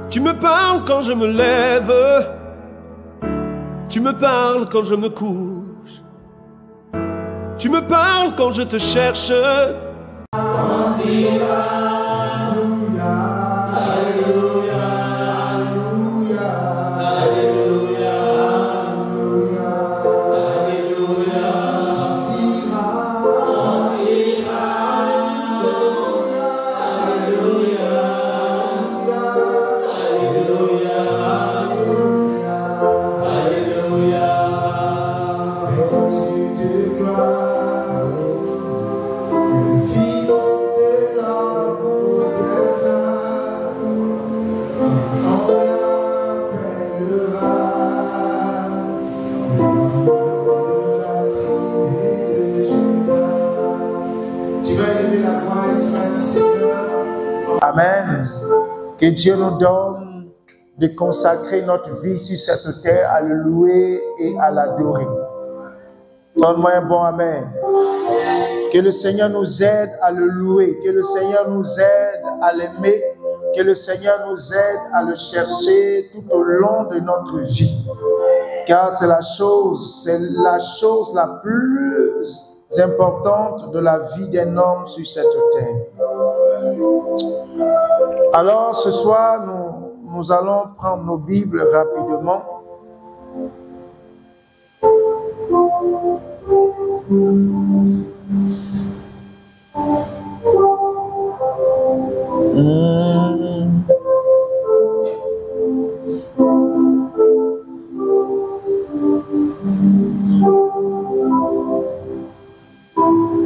Tu me parles quand je me lève, tu me parles quand je me couche, tu me parles quand je te cherche. Amen. Que Dieu nous donne de consacrer notre vie sur cette terre à le louer et à l'adorer. Donne-moi un bon amen. Que le Seigneur nous aide à le louer, que le Seigneur nous aide à l'aimer, que le Seigneur nous aide à le chercher tout au long de notre vie. Car c'est la chose la plus importante de la vie d'un homme sur cette terre. Alors ce soir, nous allons prendre nos Bibles rapidement.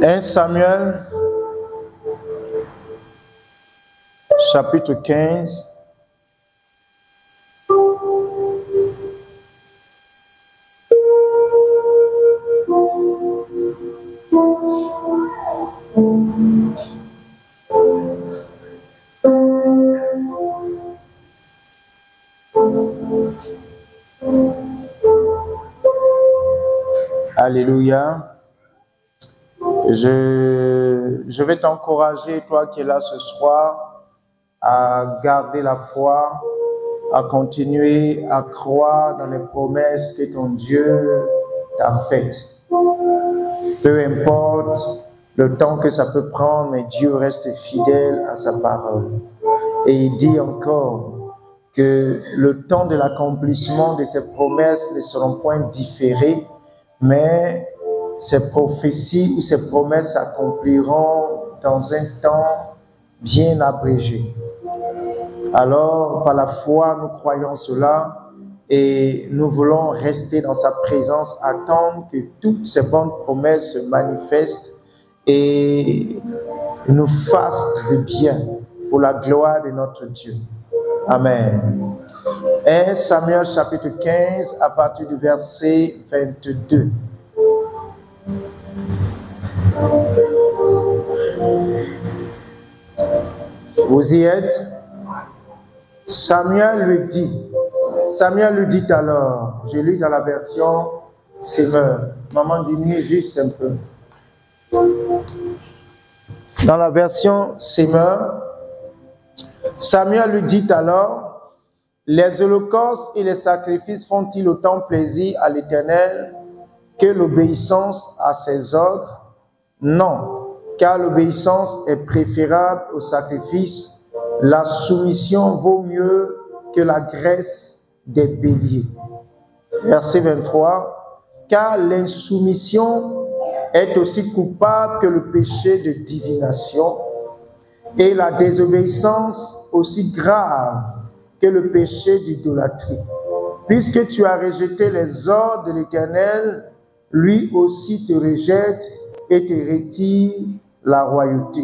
Un Samuel, chapitre 15. Alléluia. Je vais t'encourager, toi qui es là ce soir, à garder la foi, à continuer à croire dans les promesses que ton Dieu t'a faites. Peu importe le temps que ça peut prendre, mais Dieu reste fidèle à sa parole. Et il dit encore que le temps de l'accomplissement de ses promesses ne seront point différés, mais ces prophéties ou ces promesses s'accompliront dans un temps bien abrégé. Alors, par la foi, nous croyons cela et nous voulons rester dans sa présence, attendre que toutes ces bonnes promesses se manifestent et nous fassent de bien pour la gloire de notre Dieu. Amen. 1 Samuel chapitre 15 à partir du verset 22. Vous y êtes? Samuel lui dit alors, je lis dans la version Semeur. Maman diminue juste un peu. Dans la version Semeur, Samuel lui dit alors, les holocaustes et les sacrifices font-ils autant plaisir à l'Éternel que l'obéissance à ses ordres? Non, car l'obéissance est préférable au sacrifice. La soumission vaut mieux que la graisse des béliers. Verset 23. Car l'insoumission est aussi coupable que le péché de divination, et la désobéissance aussi grave que le péché d'idolâtrie. Puisque tu as rejeté les ordres de l'Éternel, lui aussi te rejette et te retire la royauté.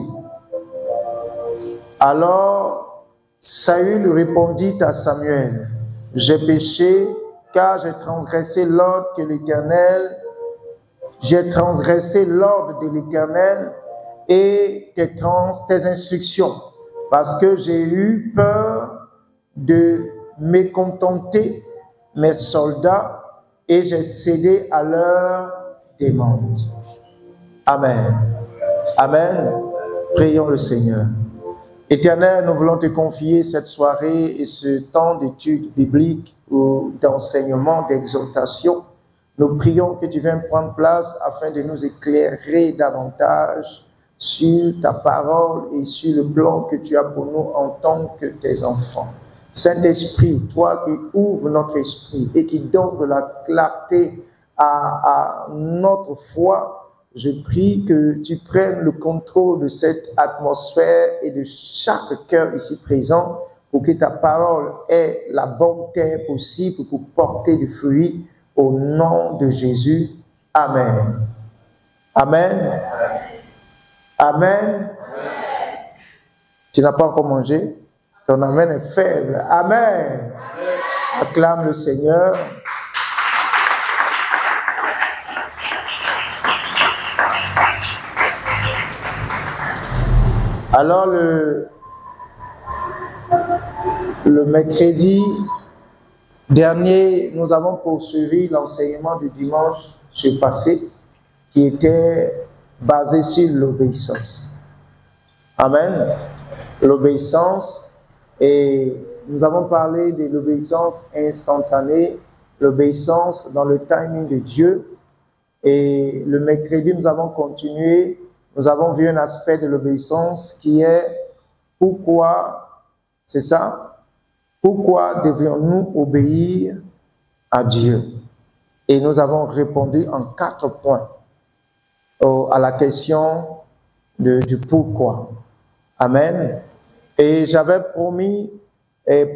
Alors Saül répondit à Samuel, j'ai péché car j'ai transgressé l'ordre de l'Éternel et tes instructions, parce que j'ai eu peur de mécontenter mes soldats et j'ai cédé à leurs demandes. Amen. Amen. Prions le Seigneur. Éternel, nous voulons te confier cette soirée et ce temps d'études bibliques ou d'enseignement, d'exhortation. Nous prions que tu viennes prendre place afin de nous éclairer davantage sur ta parole et sur le plan que tu as pour nous en tant que tes enfants. Saint-Esprit, toi qui ouvres notre esprit et qui donne de la clarté à notre foi, je prie que tu prennes le contrôle de cette atmosphère et de chaque cœur ici présent pour que ta parole ait la bonne terre possible pour porter du fruit au nom de Jésus. Amen. Amen. Amen. Tu n'as pas encore mangé? Ton amen est faible. Amen. Acclame le Seigneur. Alors, le mercredi dernier, nous avons poursuivi l'enseignement du dimanche passé qui était basé sur l'obéissance. Amen. L'obéissance, et nous avons parlé de l'obéissance instantanée, l'obéissance dans le timing de Dieu. Et le mercredi, nous avons continué. Nous avons vu un aspect de l'obéissance qui est pourquoi, c'est ça? Pourquoi devrions-nous obéir à Dieu? Et nous avons répondu en 4 points à la question du pourquoi. Amen. Et j'avais promis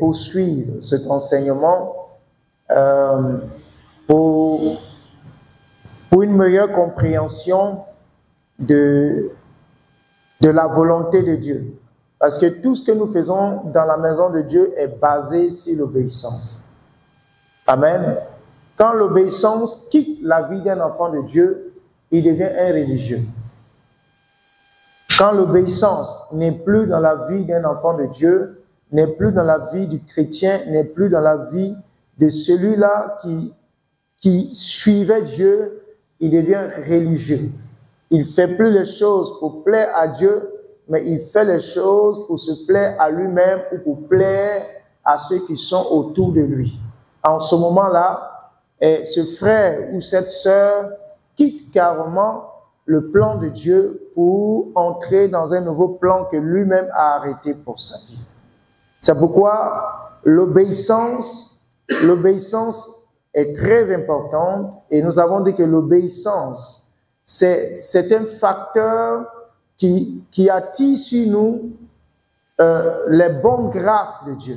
poursuivre cet enseignement pour une meilleure compréhension de la volonté de Dieu. Parce que tout ce que nous faisons dans la maison de Dieu est basé sur l'obéissance. Amen. Quand l'obéissance quitte la vie d'un enfant de Dieu, il devient un religieux. Quand l'obéissance n'est plus dans la vie d'un enfant de Dieu, n'est plus dans la vie du chrétien, n'est plus dans la vie de celui-là qui suivait Dieu, il devient religieux. Il ne fait plus les choses pour plaire à Dieu, mais il fait les choses pour se plaire à lui-même ou pour plaire à ceux qui sont autour de lui. En ce moment-là, ce frère ou cette sœur quitte carrément le plan de Dieu pour entrer dans un nouveau plan que lui-même a arrêté pour sa vie. C'est pourquoi l'obéissance est très importante, et nous avons dit que l'obéissance, c'est un facteur qui attire sur nous les bonnes grâces de Dieu.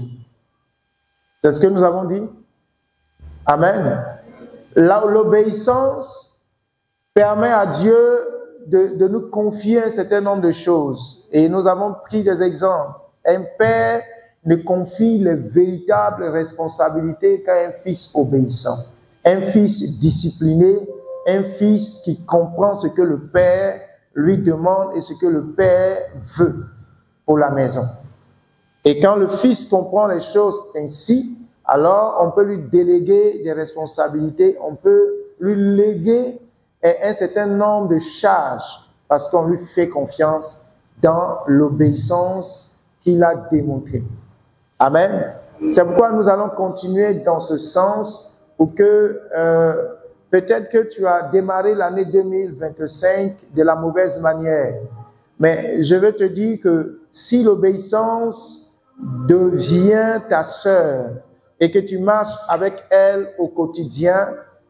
C'est ce que nous avons dit? Amen. L'obéissance permet à Dieu de nous confier un certain nombre de choses. Et nous avons pris des exemples. Un père ne confie les véritables responsabilités qu'à un fils obéissant. Un fils discipliné, un fils qui comprend ce que le père lui demande et ce que le père veut pour la maison. Et quand le fils comprend les choses ainsi, alors on peut lui déléguer des responsabilités, on peut lui léguer un certain nombre de charges parce qu'on lui fait confiance dans l'obéissance qu'il a démontrée. Amen. C'est pourquoi nous allons continuer dans ce sens pour que peut-être que tu as démarré l'année 2025 de la mauvaise manière. Mais je veux te dire que si l'obéissance devient ta sœur et que tu marches avec elle au quotidien,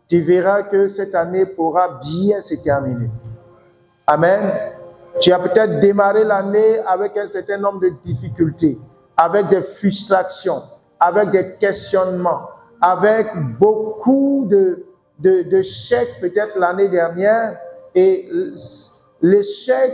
tu verras que cette année pourra bien se terminer. Amen. Tu as peut-être démarré l'année avec un certain nombre de difficultés, avec des frustrations, avec des questionnements, avec beaucoup de chèques peut-être l'année dernière, et l'échec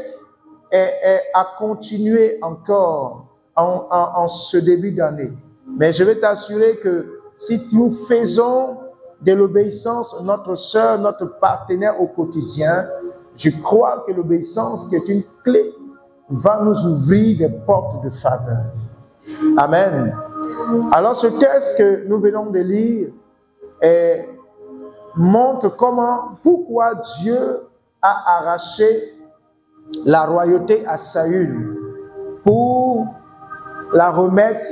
a continué encore en ce début d'année. Mais je vais t'assurer que si nous faisons de l'obéissance notre sœur, notre partenaire au quotidien, je crois que l'obéissance, qui est une clé, va nous ouvrir des portes de faveur. Amen. Alors ce texte que nous venons de lire montre pourquoi Dieu a arraché la royauté à Saül pour la remettre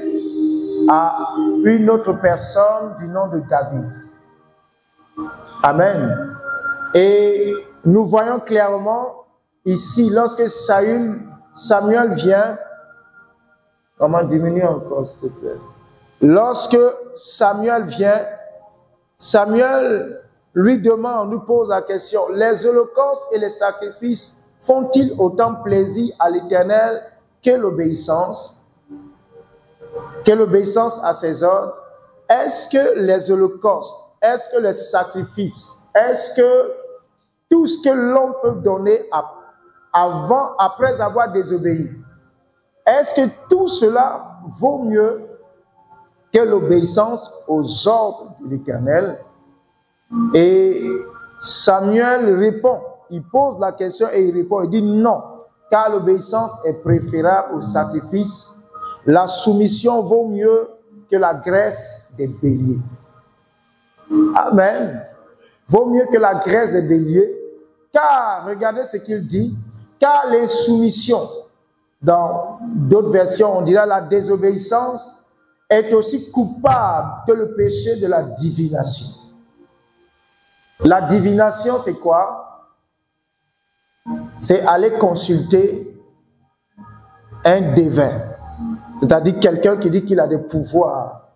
à une autre personne du nom de David. Amen. Et nous voyons clairement ici, lorsque Samuel vient, comment diminuer encore s'il te plaît? Lorsque Samuel vient, Samuel lui demande, nous pose la question, les holocaustes et les sacrifices font-ils autant plaisir à l'Éternel que l'obéissance à ses ordres? Est-ce que les holocaustes, est-ce que les sacrifices, est-ce que tout ce que l'homme peut donner après avoir désobéi, est-ce que tout cela vaut mieux que l'obéissance aux ordres de l'Éternel? Et Samuel répond, il pose la question et il répond, il dit non, car l'obéissance est préférable au sacrifice. La soumission vaut mieux que la graisse des béliers. Amen. Vaut mieux que la graisse des béliers, car, regardez ce qu'il dit, car les soumissions, dans d'autres versions, on dira la désobéissance, est aussi coupable que le péché de la divination. La divination, c'est quoi? C'est aller consulter un devin. C'est-à-dire quelqu'un qui dit qu'il a des pouvoirs.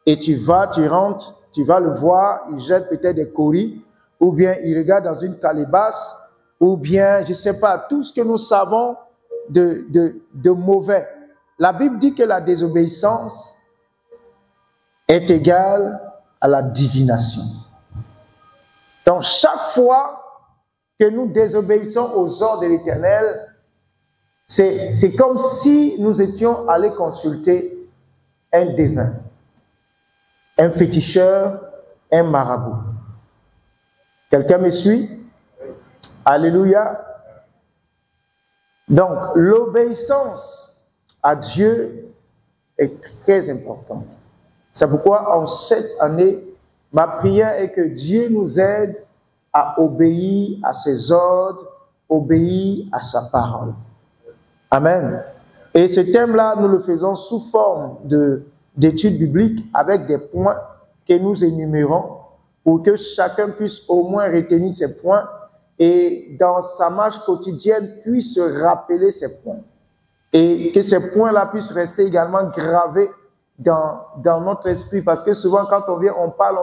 Et tu rentres, tu vas le voir, il jette peut-être des coris, ou bien il regarde dans une calebasse, ou bien, je ne sais pas, tout ce que nous savons de mauvais. La Bible dit que la désobéissance est égale à la divination. Donc, chaque fois que nous désobéissons aux ordres de l'Éternel, c'est comme si nous étions allés consulter un devin, un féticheur, un marabout. Quelqu'un me suit? Alléluia. Donc, l'obéissance à Dieu est très importante. C'est pourquoi en cette année, ma prière est que Dieu nous aide à obéir à ses ordres, obéir à sa parole. Amen. Et ce thème-là, nous le faisons sous forme d'études bibliques avec des points que nous énumérons pour que chacun puisse au moins retenir ces points et dans sa marche quotidienne puisse se rappeler ces points. Et que ces points-là puissent rester également gravés dans notre esprit. Parce que souvent, quand on vient, on parle.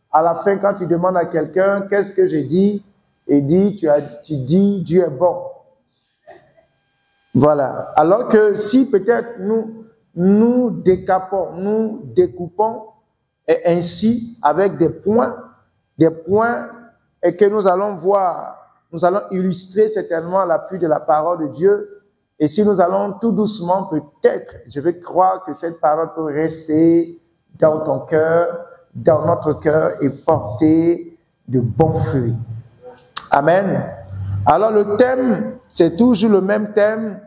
À la fin, quand tu demandes à quelqu'un, qu'est-ce que j'ai dit? Et tu dis, Dieu est bon. Voilà. Alors que si peut-être nous décapons, nous découpons et ainsi avec des points et que nous allons voir, nous allons illustrer certainement l'appui de la parole de Dieu. Et si nous allons tout doucement, peut-être, je vais croire que cette parole peut rester dans ton cœur, dans notre cœur et porter de bons fruits. Amen. Alors le thème, c'est toujours le même thème,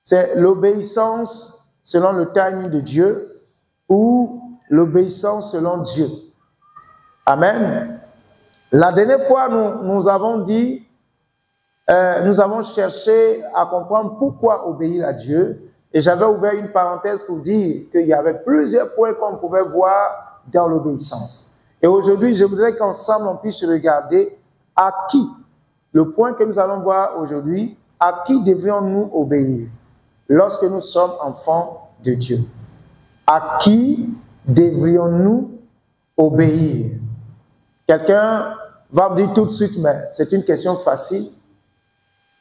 c'est l'obéissance selon le timing de Dieu ou l'obéissance selon Dieu. Amen. La dernière fois, nous avons dit, nous avons cherché à comprendre pourquoi obéir à Dieu. Et j'avais ouvert une parenthèse pour dire qu'il y avait plusieurs points qu'on pouvait voir dans l'obéissance. Et aujourd'hui, je voudrais qu'ensemble, on puisse regarder à qui, le point que nous allons voir aujourd'hui, à qui devrions-nous obéir lorsque nous sommes enfants de Dieu? À qui devrions-nous obéir? Quelqu'un va me dire tout de suite, mais c'est une question facile.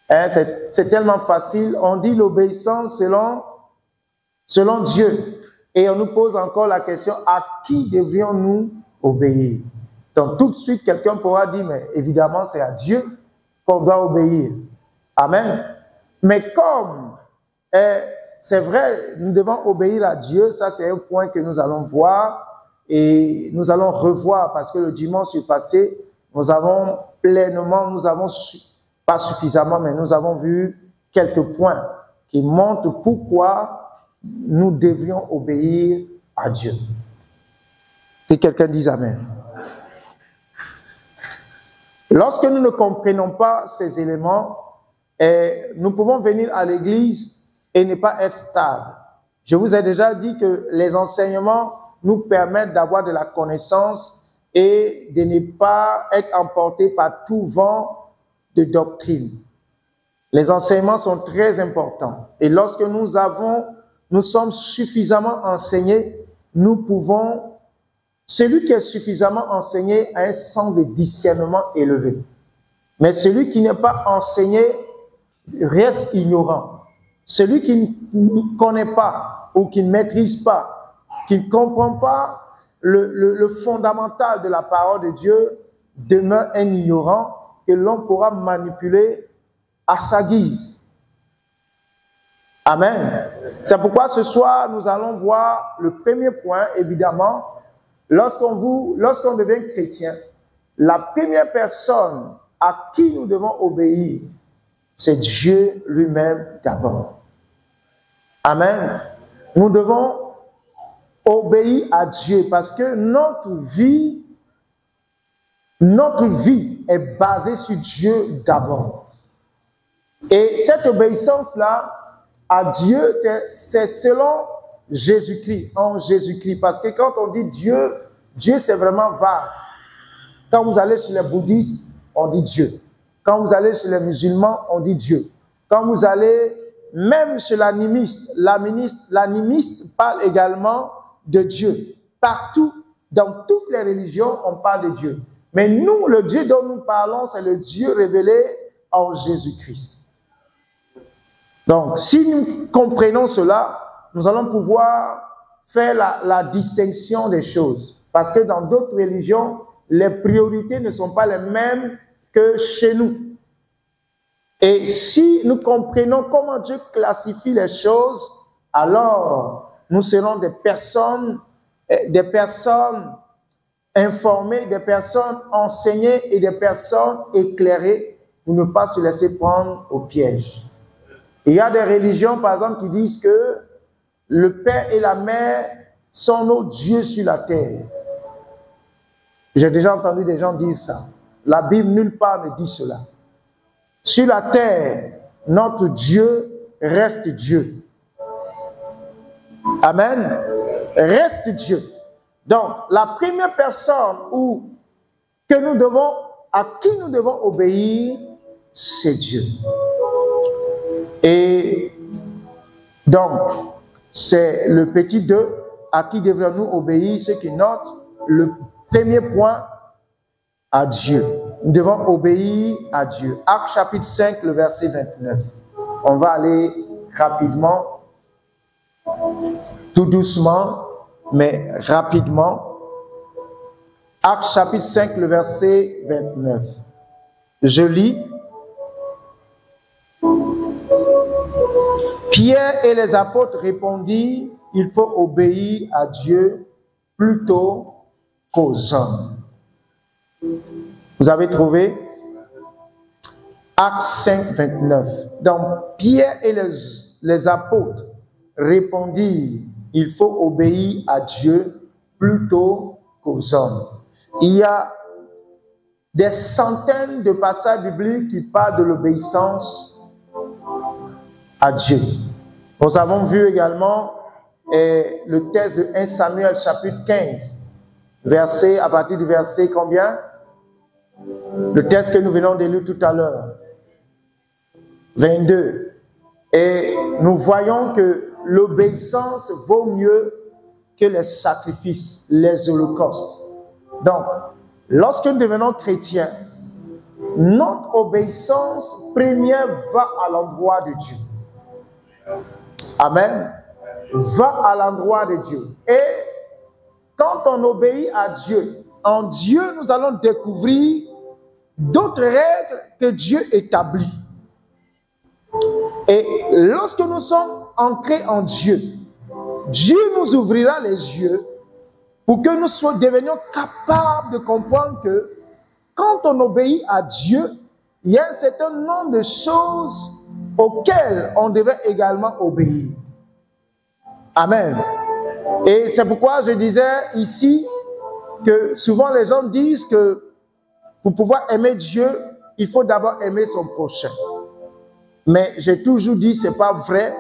Hein, c'est tellement facile. On dit l'obéissance selon Dieu. Et on nous pose encore la question, à qui devrions-nous obéir? Donc tout de suite, quelqu'un pourra dire, mais évidemment, c'est à Dieu qu'on doit obéir. Amen. Mais comme c'est vrai, nous devons obéir à Dieu, ça c'est un point que nous allons voir et nous allons revoir parce que le dimanche passé, nous avons pas suffisamment, mais nous avons vu quelques points qui montrent pourquoi nous devrions obéir à Dieu. Que quelqu'un dise Amen. Lorsque nous ne comprenons pas ces éléments, nous pouvons venir à l'église et ne pas être stable. Je vous ai déjà dit que les enseignements nous permettent d'avoir de la connaissance et de ne pas être emportés par tout vent de doctrine. Les enseignements sont très importants. Et lorsque nous sommes suffisamment enseignés, nous pouvons, celui qui est suffisamment enseigné a un sens de discernement élevé. Mais celui qui n'est pas enseigné reste ignorant. Celui qui ne connaît pas ou qui ne maîtrise pas, qui ne comprend pas le fondamental de la parole de Dieu, demeure un ignorant que l'on pourra manipuler à sa guise. Amen. C'est pourquoi ce soir, nous allons voir le premier point, évidemment. Lorsqu'on devient chrétien, la première personne à qui nous devons obéir, c'est Dieu lui-même d'abord. Amen. Nous devons obéir à Dieu parce que notre vie est basée sur Dieu d'abord. Et cette obéissance-là à Dieu, c'est selon Jésus-Christ, en Jésus-Christ. Parce que quand on dit Dieu, Dieu c'est vraiment vague. Quand vous allez chez les bouddhistes, on dit Dieu. Quand vous allez chez les musulmans, on dit Dieu. Quand vous allez même chez l'animiste parle également de Dieu. Partout, dans toutes les religions, on parle de Dieu. Mais nous, le Dieu dont nous parlons, c'est le Dieu révélé en Jésus-Christ. Donc, si nous comprenons cela, nous allons pouvoir faire la distinction des choses. Parce que dans d'autres religions, les priorités ne sont pas les mêmes que chez nous. Et si nous comprenons comment Dieu classifie les choses, alors nous serons des personnes informées, des personnes enseignées et des personnes éclairées pour ne pas se laisser prendre au piège. Il y a des religions, par exemple, qui disent que le Père et la Mère sont nos dieux sur la terre. J'ai déjà entendu des gens dire ça. La Bible, nulle part ne dit cela. Sur la terre, notre Dieu reste Dieu. Amen. Reste Dieu. Donc, la première personne à qui nous devons obéir, c'est Dieu. Et donc, c'est le petit 2, à qui devons-nous obéir, ce qui note le premier point, à Dieu. Nous devons obéir à Dieu. Actes chapitre 5, le verset 29. On va aller rapidement, tout doucement, mais rapidement. Actes chapitre 5, le verset 29. Je lis. Pierre et les apôtres répondirent, il faut obéir à Dieu plutôt qu'aux hommes. Vous avez trouvé? Actes 5, 29. Donc, Pierre et les apôtres répondirent, il faut obéir à Dieu plutôt qu'aux hommes. Il y a des centaines de passages bibliques qui parlent de l'obéissance à Dieu. Nous avons vu également le texte de 1 Samuel chapitre 15, à partir du verset combien? Le texte que nous venons de lire tout à l'heure, 22. Et nous voyons que l'obéissance vaut mieux que les sacrifices, les holocaustes. Donc, lorsque nous devenons chrétiens, notre obéissance première va à l'endroit de Dieu. Amen. Va à l'endroit de Dieu. Et quand on obéit à Dieu, en Dieu, nous allons découvrir d'autres règles que Dieu établit. Et lorsque nous sommes ancrés en Dieu, Dieu nous ouvrira les yeux pour que nous devenions capables de comprendre que quand on obéit à Dieu, il y a un certain nombre de choses auxquelles on devrait également obéir. Amen. Et c'est pourquoi je disais ici que souvent les gens disent que pour pouvoir aimer Dieu, il faut d'abord aimer son prochain. Mais j'ai toujours dit, c'est pas vrai,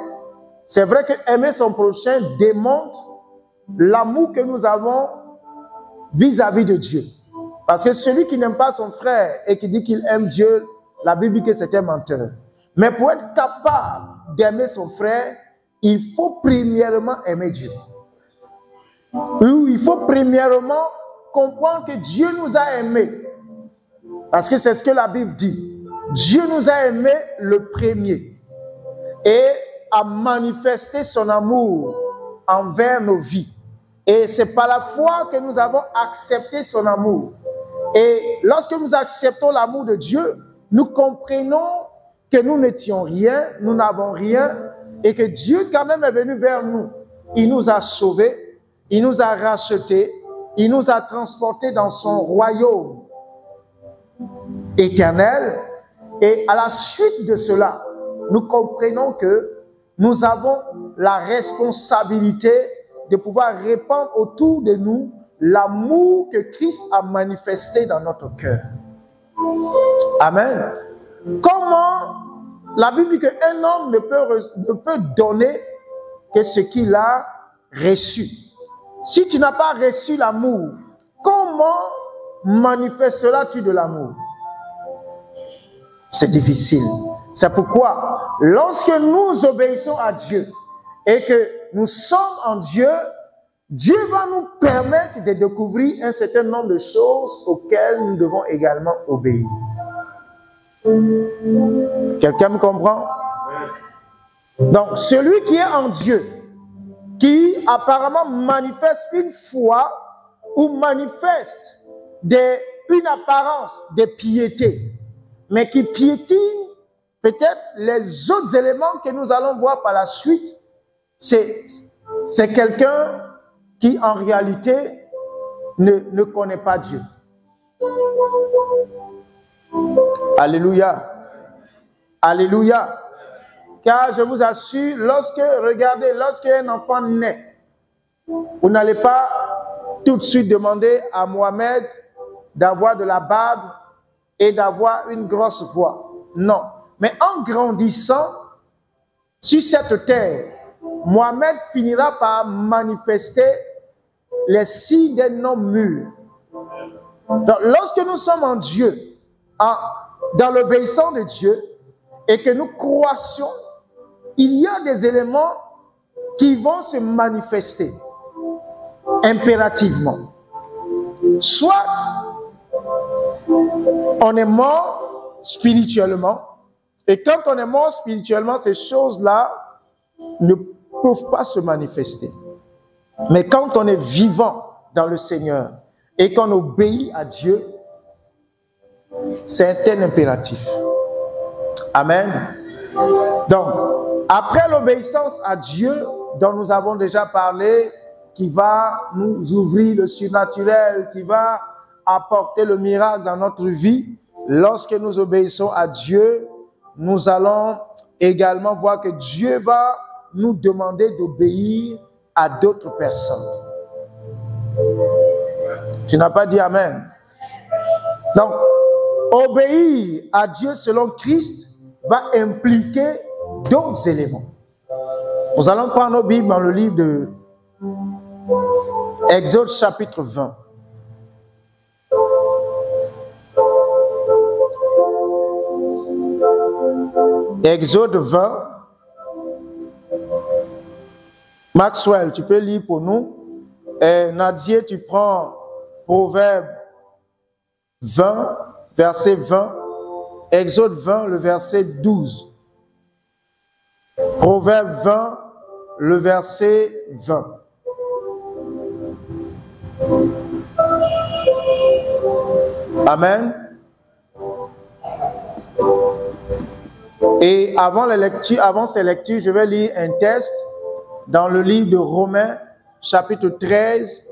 C'est vrai que aimer son prochain démontre l'amour que nous avons vis-à-vis de Dieu. Parce que celui qui n'aime pas son frère et qui dit qu'il aime Dieu, la Bible dit que c'est un menteur. Mais pour être capable d'aimer son frère, il faut premièrement aimer Dieu. Il faut premièrement comprendre que Dieu nous a aimés. Parce que c'est ce que la Bible dit. Dieu nous a aimés le premier et a manifesté son amour envers nos vies. Et c'est par la foi que nous avons accepté son amour. Et lorsque nous acceptons l'amour de Dieu, nous comprenons que nous n'étions rien, nous n'avons rien, et que Dieu quand même est venu vers nous. Il nous a sauvés, il nous a rachetés, il nous a transportés dans son royaume éternel. Et à la suite de cela, nous comprenons que nous avons la responsabilité de pouvoir répandre autour de nous l'amour que Christ a manifesté dans notre cœur. Amen. Comment la Bible dit qu'un homme ne peut donner que ce qu'il a reçu. Si tu n'as pas reçu l'amour, comment manifesteras-tu de l'amour? C'est difficile. C'est pourquoi, lorsque nous obéissons à Dieu et que nous sommes en Dieu, Dieu va nous permettre de découvrir un certain nombre de choses auxquelles nous devons également obéir. Quelqu'un me comprend? Donc, celui qui est en Dieu, qui apparemment manifeste une foi ou manifeste une apparence de piété, mais qui piétine peut-être les autres éléments que nous allons voir par la suite, c'est quelqu'un qui en réalité ne connaît pas Dieu. Alléluia. Alléluia. Car je vous assure, lorsqu'un enfant naît, vous n'allez pas tout de suite demander à Mohamed d'avoir de la barbe et d'avoir une grosse voix. Non. Mais en grandissant sur cette terre, Mohamed finira par manifester les signes d'un homme mûr. Donc, lorsque nous sommes en Dieu, dans l'obéissance de Dieu, et que nous croissions, il y a des éléments qui vont se manifester impérativement. Soit on est mort spirituellement, et quand on est mort spirituellement, ces choses-là ne peuvent pas se manifester. Mais quand on est vivant dans le Seigneur et qu'on obéit à Dieu, c'est un impératif. Amen. Donc, après l'obéissance à Dieu, dont nous avons déjà parlé, qui va nous ouvrir le surnaturel, qui va apporter le miracle dans notre vie, lorsque nous obéissons à Dieu, nous allons également voir que Dieu va nous demander d'obéir à d'autres personnes. Tu n'as pas dit Amen. Donc, obéir à Dieu selon Christ va impliquer d'autres éléments. Nous allons prendre nos Bibles dans le livre de Exode chapitre 20. Exode 20. Maxwell, tu peux lire pour nous. Et Nadia, tu prends Proverbe 20, verset 20. Exode 20, le verset 12. Proverbe 20, le verset 20. Amen. Et avant ces lectures, je vais lire un texte dans le livre de Romains, chapitre 13,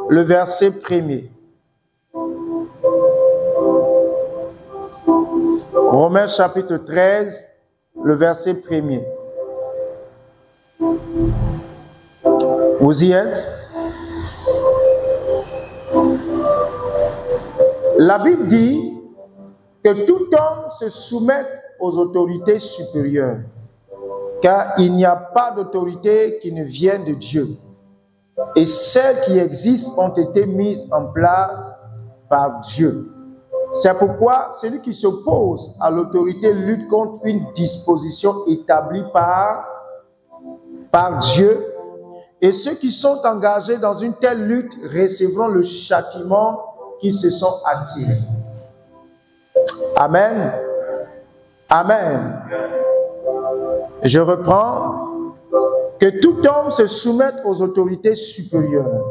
le verset 1er. Romains, chapitre 13, le verset 1er. Vous y êtes? La Bible dit que tout homme se soumette aux autorités supérieures, car il n'y a pas d'autorité qui ne vienne de Dieu. Et celles qui existent ont été mises en place par Dieu. C'est pourquoi celui qui s'oppose à l'autorité lutte contre une disposition établie par Dieu. Et ceux qui sont engagés dans une telle lutte recevront le châtiment qu'ils se sont attirés. Amen. Amen. Je reprends. Que tout homme se soumette aux autorités supérieures,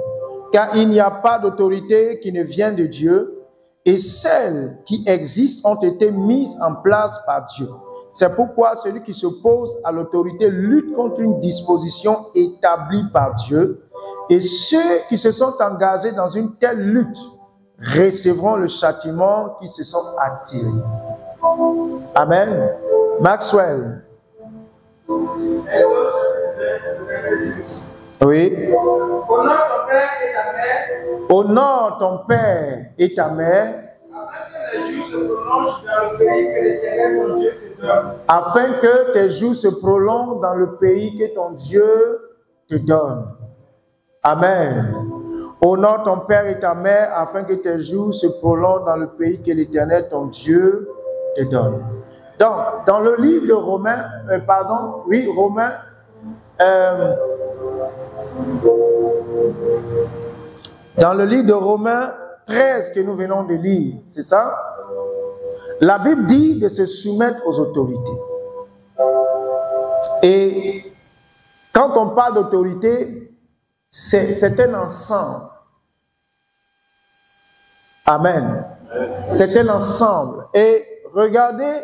car il n'y a pas d'autorité qui ne vienne de Dieu, et celles qui existent ont été mises en place par Dieu. C'est pourquoi celui qui s'oppose à l'autorité lutte contre une disposition établie par Dieu, et ceux qui se sont engagés dans une telle lutte recevront le châtiment qu'ils se sont attirés. Amen. Maxwell. Oui. Honore ton père et ta mère. Honore ton père et ta mère. Afin que tes jours se prolongent dans le pays que ton Dieu te donne. Afin que tes jours se prolongent dans le pays que ton Dieu te donne. Amen. Honore ton père et ta mère afin que tes jours se prolongent dans le pays que l'Éternel, ton Dieu, te donne. Donc, dans le livre de Romains, Romains, dans le livre de Romains 13 que nous venons de lire, c'est ça? La Bible dit de se soumettre aux autorités. Et quand on parle d'autorité, c'est un ensemble. Amen. C'est un ensemble. Et regardez,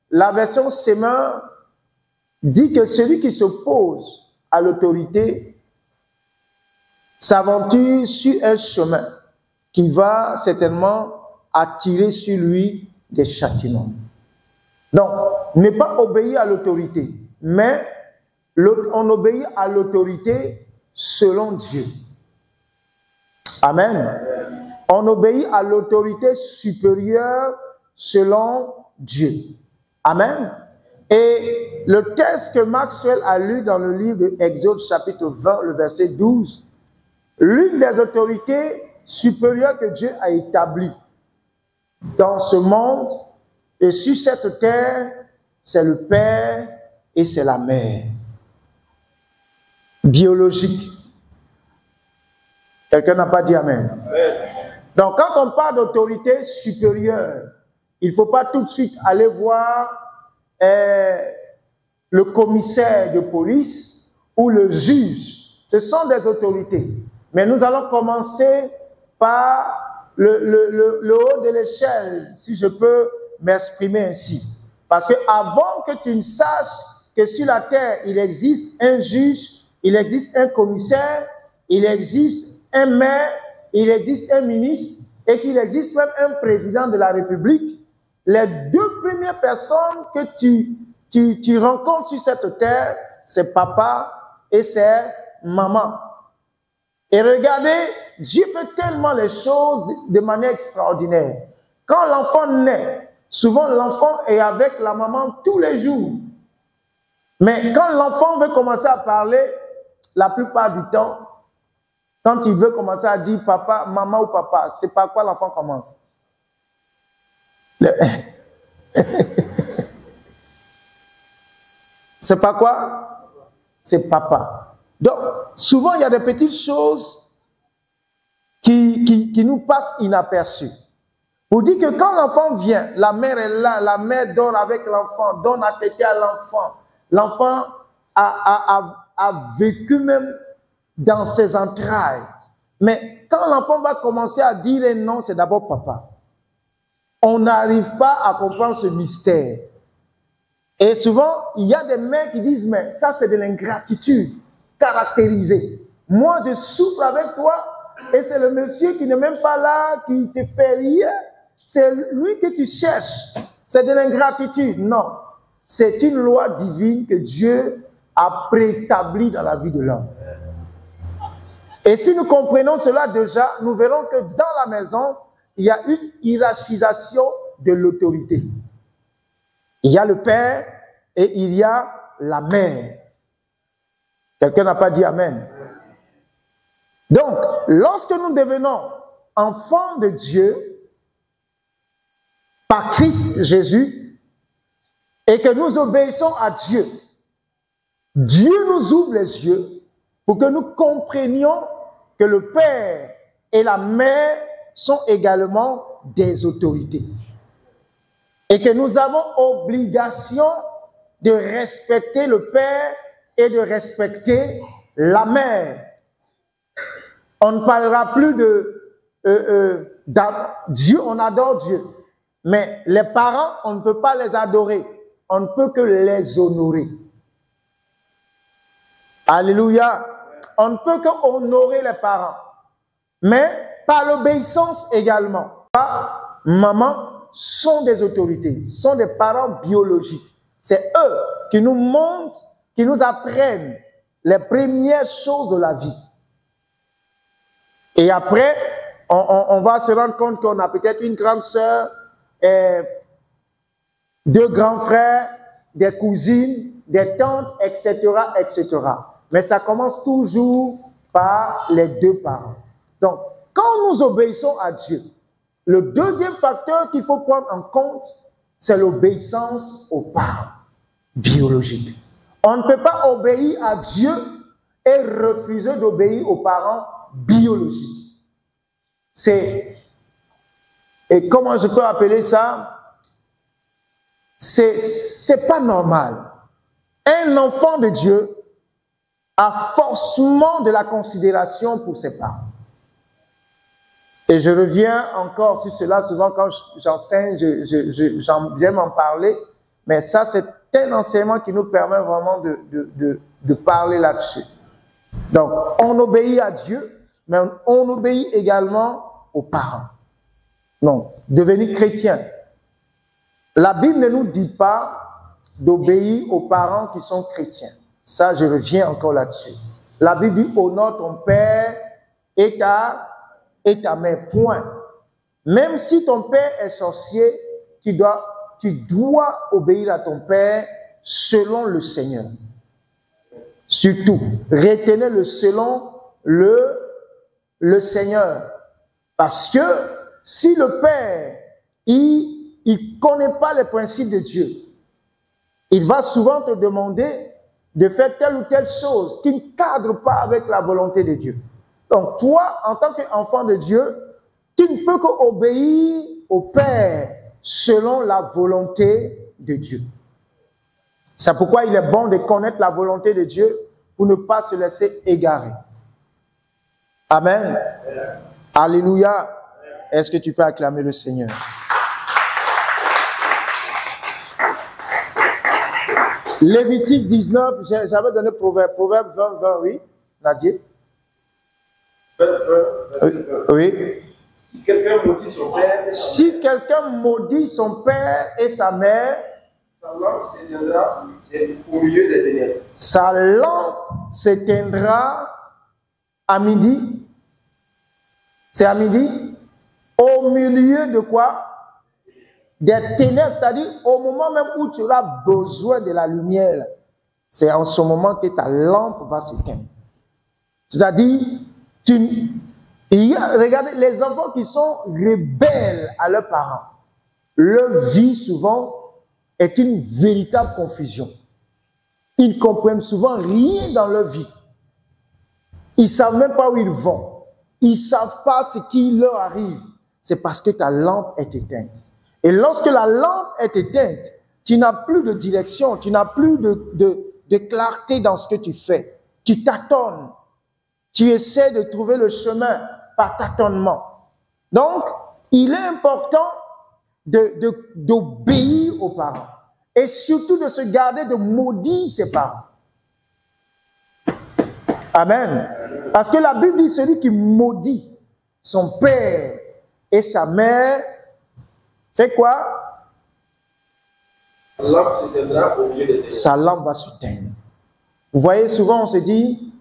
la version Semeur dit que celui qui s'oppose à l'autorité s'aventure sur un chemin qui va certainement attirer sur lui des châtiments. Donc, ne pas obéir à l'autorité, mais on obéit à l'autorité selon Dieu. Amen. On obéit à l'autorité supérieure selon Dieu. Amen. Et le texte que Maxwell a lu dans le livre de Exode chapitre 20, le verset 12, l'une des autorités supérieures que Dieu a établies dans ce monde et sur cette terre, c'est le père et c'est la mère. Biologique. Quelqu'un n'a pas dit amen. Donc quand on parle d'autorité supérieure, il ne faut pas tout de suite aller voir le commissaire de police ou le juge. Ce sont des autorités. Mais nous allons commencer par le haut de l'échelle, si je peux m'exprimer ainsi. Parce que avant que tu ne saches que sur la terre, il existe un juge, il existe un commissaire, il existe un maire, il existe un ministre et qu'il existe même un président de la République, les deux premières personnes que tu rencontres sur cette terre, c'est papa et c'est maman. Et regardez, Dieu fait tellement les choses de manière extraordinaire. Quand l'enfant naît, souvent l'enfant est avec la maman tous les jours. Mais quand l'enfant veut commencer à parler, la plupart du temps, quand il veut commencer à dire papa, maman ou papa, c'est par quoi l'enfant commence? C'est pas quoi? C'est papa. Donc, souvent, il y a des petites choses qui nous passent inaperçues. Pour dire que quand l'enfant vient, la mère est là, la mère donne avec l'enfant, donne à téter à l'enfant. L'enfant a vécu même dans ses entrailles. Mais quand l'enfant va commencer à dire un nom, c'est d'abord papa. On n'arrive pas à comprendre ce mystère. Et souvent, il y a des mères qui disent, mais ça c'est de l'ingratitude caractérisée. Moi, je souffre avec toi et c'est le monsieur qui n'est même pas là, qui te fait rire. C'est lui que tu cherches. C'est de l'ingratitude. Non. C'est une loi divine que Dieu a préétablie dans la vie de l'homme. Et si nous comprenons cela déjà, nous verrons que dans la maison, il y a une hiérarchisation de l'autorité. Il y a le père et il y a la mère. Quelqu'un n'a pas dit Amen. Donc, lorsque nous devenons enfants de Dieu, par Christ Jésus, et que nous obéissons à Dieu, Dieu nous ouvre les yeux pour que nous comprenions que le Père et la Mère sont également des autorités. Et que nous avons obligation de respecter le Père et de respecter la Mère. On ne parlera plus Dieu, on adore Dieu. Mais les parents, on ne peut pas les adorer. On ne peut que les honorer. Alléluia. On ne peut que honorer les parents. Mais par l'obéissance également. Papa, maman sont des autorités, sont des parents biologiques. C'est eux qui nous montrent, qui nous apprennent les premières choses de la vie. Et après, on va se rendre compte qu'on a peut-être une grande sœur, deux grands frères, des cousines, des tantes, etc., etc. Mais ça commence toujours par les deux parents. Donc, quand nous obéissons à Dieu, le deuxième facteur qu'il faut prendre en compte, c'est l'obéissance aux parents biologiques. On ne peut pas obéir à Dieu et refuser d'obéir aux parents biologiques. Et comment je peux appeler ça? C'est pas normal. Un enfant de Dieu a forcément de la considération pour ses parents. Et je reviens encore sur cela, souvent quand j'enseigne, j'aime en parler, mais ça c'est un enseignement qui nous permet vraiment de parler là-dessus. Donc, on obéit à Dieu, mais on obéit également aux parents. Donc, devenir chrétien. La Bible ne nous dit pas d'obéir aux parents qui sont chrétiens. Ça, je reviens encore là-dessus. La Bible dit, honore ton père et ta mère, point. Même si ton père est sorcier, tu dois obéir à ton père selon le Seigneur. Surtout, retenez-le selon le Seigneur. Parce que si le père, il connaît pas les principes de Dieu, il va souvent te demander de faire telle ou telle chose qui ne cadre pas avec la volonté de Dieu. Donc, toi, en tant qu'enfant de Dieu, tu ne peux qu'obéir au Père selon la volonté de Dieu. C'est pourquoi il est bon de connaître la volonté de Dieu pour ne pas se laisser égarer. Amen. Alléluia. Est-ce que tu peux acclamer le Seigneur? Lévitique 19, j'avais donné Proverbe 20, 20, oui. Nadia? Oui. Si quelqu'un maudit son père, si quelqu'un maudit son père et sa mère, sa lampe s'éteindra au milieu des ténèbres. Sa lampe s'éteindra à midi. C'est à midi? Au milieu de quoi? Des ténèbres, c'est-à-dire au moment même où tu auras besoin de la lumière. C'est en ce moment que ta lampe va s'éteindre. C'est-à-dire, regardez, les enfants qui sont rebelles à leurs parents, leur vie souvent est une véritable confusion. Ils ne comprennent souvent rien dans leur vie. Ils ne savent même pas où ils vont. Ils ne savent pas ce qui leur arrive. C'est parce que ta lampe est éteinte. Et lorsque la lampe est éteinte, tu n'as plus de direction, tu n'as plus de clarté dans ce que tu fais. Tu tâtonnes. Tu essaies de trouver le chemin par tâtonnement. Donc, il est important d'obéir aux parents. Et surtout de se garder de maudire ses parents. Amen. Parce que la Bible dit celui qui maudit son père et sa mère, fait quoi? Sa lampe s'éteindra au milieu des ténèbres. Sa lampe va s'éteindre. Vous voyez, souvent on se dit,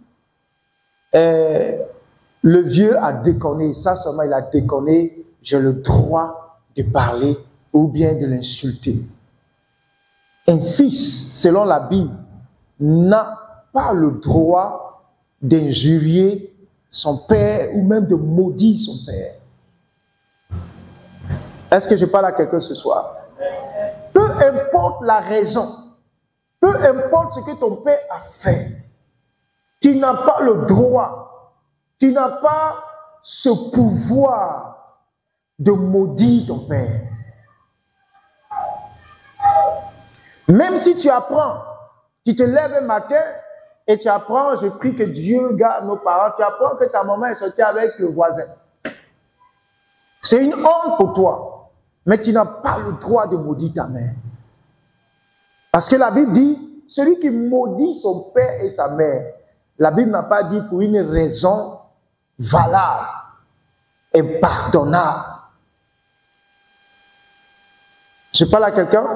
le vieux a déconné, ça seulement il a déconné, j'ai le droit de parler ou bien de l'insulter. Un fils, selon la Bible, n'a pas le droit d'injurier son père ou même de maudire son père. Est-ce que je parle à quelqu'un ce soir? Peu importe la raison, peu importe ce que ton père a fait, tu n'as pas le droit, tu n'as pas ce pouvoir de maudire ton père. Même si tu apprends, tu te lèves un matin et tu apprends, je prie que Dieu garde nos parents, tu apprends que ta maman est sortie avec le voisin. C'est une honte pour toi, mais tu n'as pas le droit de maudire ta mère. Parce que la Bible dit, celui qui maudit son père et sa mère, la Bible n'a pas dit pour une raison valable et pardonnable. Je parle à quelqu'un?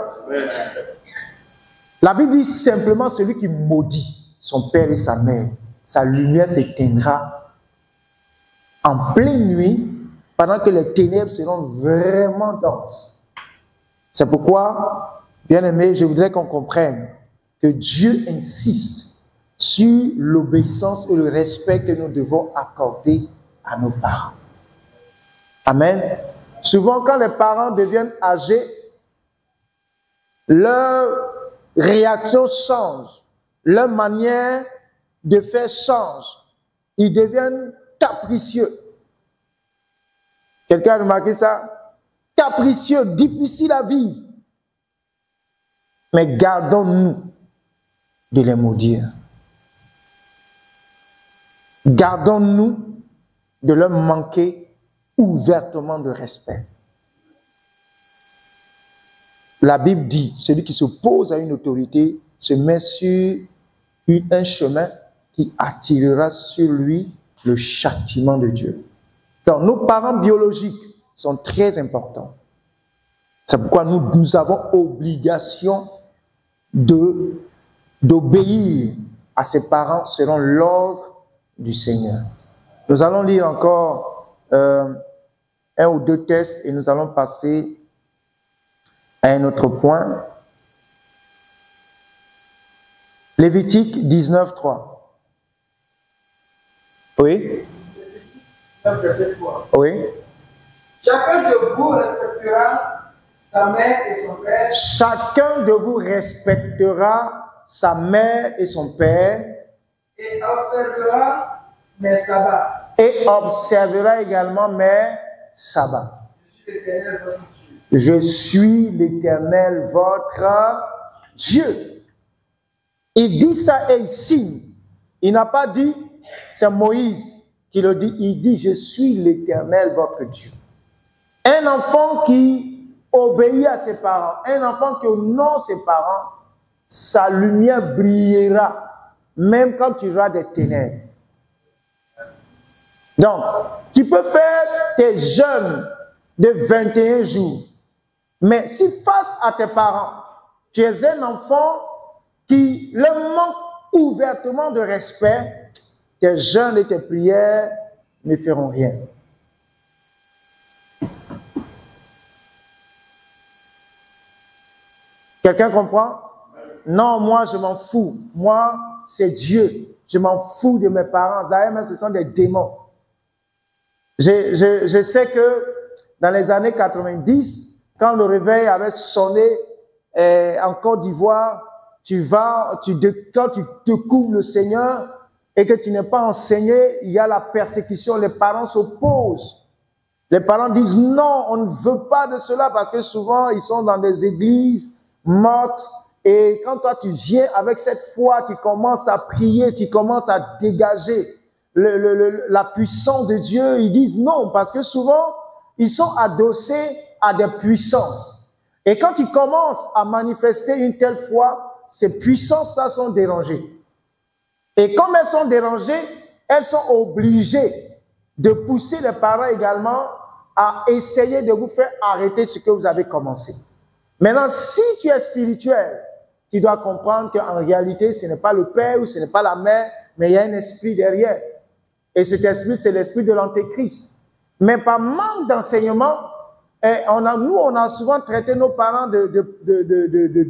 La Bible dit simplement celui qui maudit son père et sa mère, sa lumière s'éteindra en pleine nuit pendant que les ténèbres seront vraiment denses. C'est pourquoi, bien aimé, je voudrais qu'on comprenne que Dieu insiste sur l'obéissance et le respect que nous devons accorder à nos parents. Amen. Souvent, quand les parents deviennent âgés, leur réaction change, leur manière de faire change. Ils deviennent capricieux. Quelqu'un a remarqué ça? Capricieux, difficile à vivre. Mais gardons-nous de les maudire. Gardons-nous de leur manquer ouvertement de respect. La Bible dit, celui qui s'oppose à une autorité se met sur un chemin qui attirera sur lui le châtiment de Dieu. Donc, nos parents biologiques sont très importants. C'est pourquoi nous avons obligation d'obéir à ses parents selon l'ordre du Seigneur. Nous allons lire encore un ou deux textes et nous allons passer à un autre point. Lévitique 19, 3. Oui? Oui? Chacun de vous respectera sa mère et son père. Chacun de vous respectera sa mère et son père. Et observera mes sabbats. Et observera également mes sabbats. Je suis l'Éternel, votre Dieu. Il dit ça et il signe. Il n'a pas dit, c'est Moïse qui le dit. Il dit, je suis l'Éternel, votre Dieu. Un enfant qui obéit à ses parents, un enfant qui honore ses parents, sa lumière brillera, même quand tu auras des ténèbres. Donc, tu peux faire tes jeûnes de 21 jours. Mais si face à tes parents, tu es un enfant qui leur manque ouvertement de respect, tes jeûnes et tes prières ne feront rien. Quelqu'un comprend? Non, moi je m'en fous. Moi, c'est Dieu. Je m'en fous de mes parents. D'ailleurs, même ce sont des démons. Je sais que dans les années 90, quand le réveil avait sonné en Côte d'Ivoire, quand tu découvres le Seigneur et que tu n'es pas enseigné, il y a la persécution, les parents s'opposent. Les parents disent non, on ne veut pas de cela parce que souvent ils sont dans des églises mortes et quand toi tu viens avec cette foi, tu commences à prier, tu commences à dégager la puissance de Dieu, ils disent non parce que souvent ils sont adossés à des puissances. Et quand ils commencent à manifester une telle foi, ces puissances-là sont dérangées. Et comme elles sont dérangées, elles sont obligées de pousser les parents également à essayer de vous faire arrêter ce que vous avez commencé. Maintenant, si tu es spirituel, tu dois comprendre qu'en réalité, ce n'est pas le père ou ce n'est pas la mère, mais il y a un esprit derrière. Et cet esprit, c'est l'esprit de l'antéchrist. Mais par manque d'enseignement, on a souvent traité nos parents de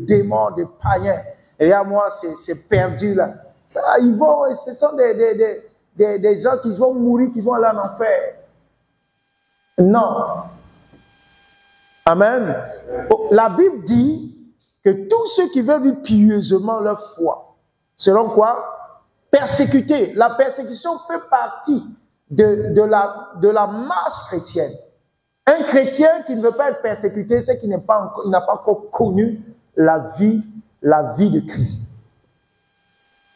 démons, de païens. regarde moi, c'est perdu là. Ça, ils vont, ce sont des gens qui vont mourir, qui vont aller en enfer. Non. Amen. La Bible dit que tous ceux qui veulent vivre pieusement leur foi seront quoi? Persécutés. La persécution fait partie de la marche chrétienne. Un chrétien qui ne veut pas être persécuté, c'est qu'il n'a pas encore connu la vie de Christ.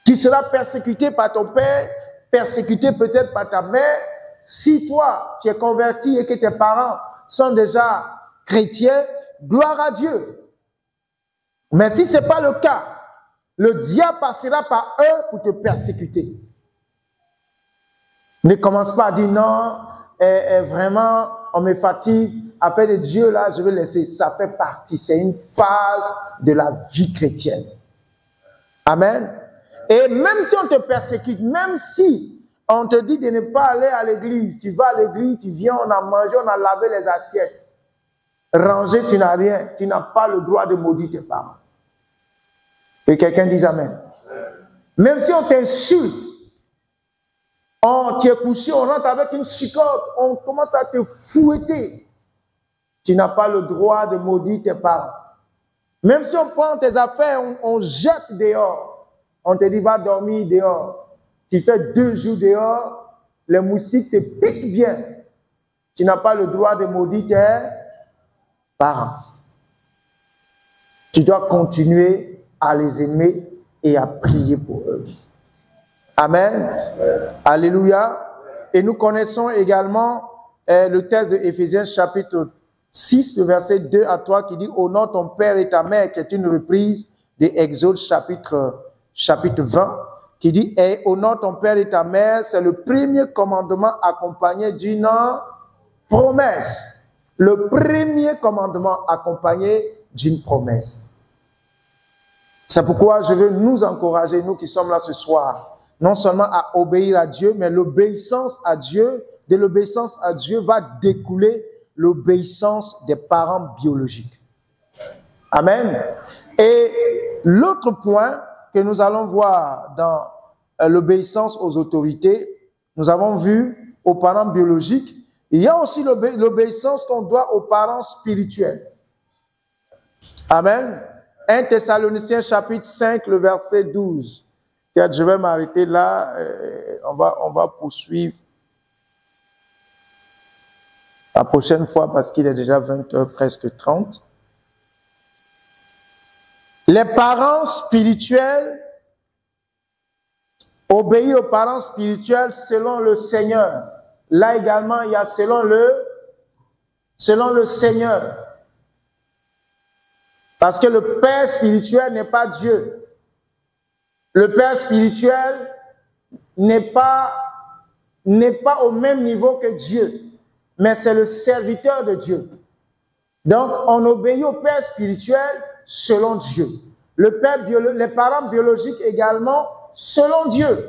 Tu seras persécuté par ton père, persécuté peut-être par ta mère. Si toi, tu es converti et que tes parents sont déjà chrétiens, gloire à Dieu. Mais si ce n'est pas le cas, le diable passera par eux pour te persécuter. Ne commence pas à dire non, vraiment, on me fatigue, affaire de Dieu, là, je vais laisser. Ça fait partie, c'est une phase de la vie chrétienne. Amen. Et même si on te persécute, même si on te dit de ne pas aller à l'église, tu vas à l'église, tu viens, on a mangé, on a lavé les assiettes. Rangé, tu n'as rien, tu n'as pas le droit de maudire tes parents. Et quelqu'un dise amen. Même si on t'insulte, tu es couché, on rentre avec une chicotte, on commence à te fouetter. Tu n'as pas le droit de maudire tes parents. Même si on prend tes affaires, on jette dehors. On te dit, va dormir dehors. Tu fais 2 jours dehors, les moustiques te piquent bien. Tu n'as pas le droit de maudire tes parents. Tu dois continuer à les aimer et à prier pour eux. Amen. Alléluia. Et nous connaissons également le texte de Éphésiens chapitre 6, le verset 2 à 3 qui dit « Honore ton père et ta mère » qui est une reprise de Exode chapitre 20 qui dit « Honore ton père et ta mère » c'est le premier commandement accompagné d'une promesse. Le premier commandement accompagné d'une promesse. C'est pourquoi je veux nous encourager, nous qui sommes là ce soir, non seulement à obéir à Dieu, mais l'obéissance à Dieu, de l'obéissance à Dieu va découler l'obéissance des parents biologiques. Amen. Et l'autre point que nous allons voir dans l'obéissance aux autorités, nous avons vu aux parents biologiques, il y a aussi l'obéissance qu'on doit aux parents spirituels. Amen. 1 Thessaloniciens chapitre 5, le verset 12. Je vais m'arrêter là, on va poursuivre la prochaine fois parce qu'il est déjà 20h, presque 30. Les parents spirituels, obéir aux parents spirituels selon le Seigneur. Là également, il y a selon le Seigneur. Parce que le Père spirituel n'est pas Dieu. Le Père spirituel n'est pas au même niveau que Dieu, mais c'est le serviteur de Dieu. Donc, on obéit au Père spirituel selon Dieu. Les parents biologiques également selon Dieu.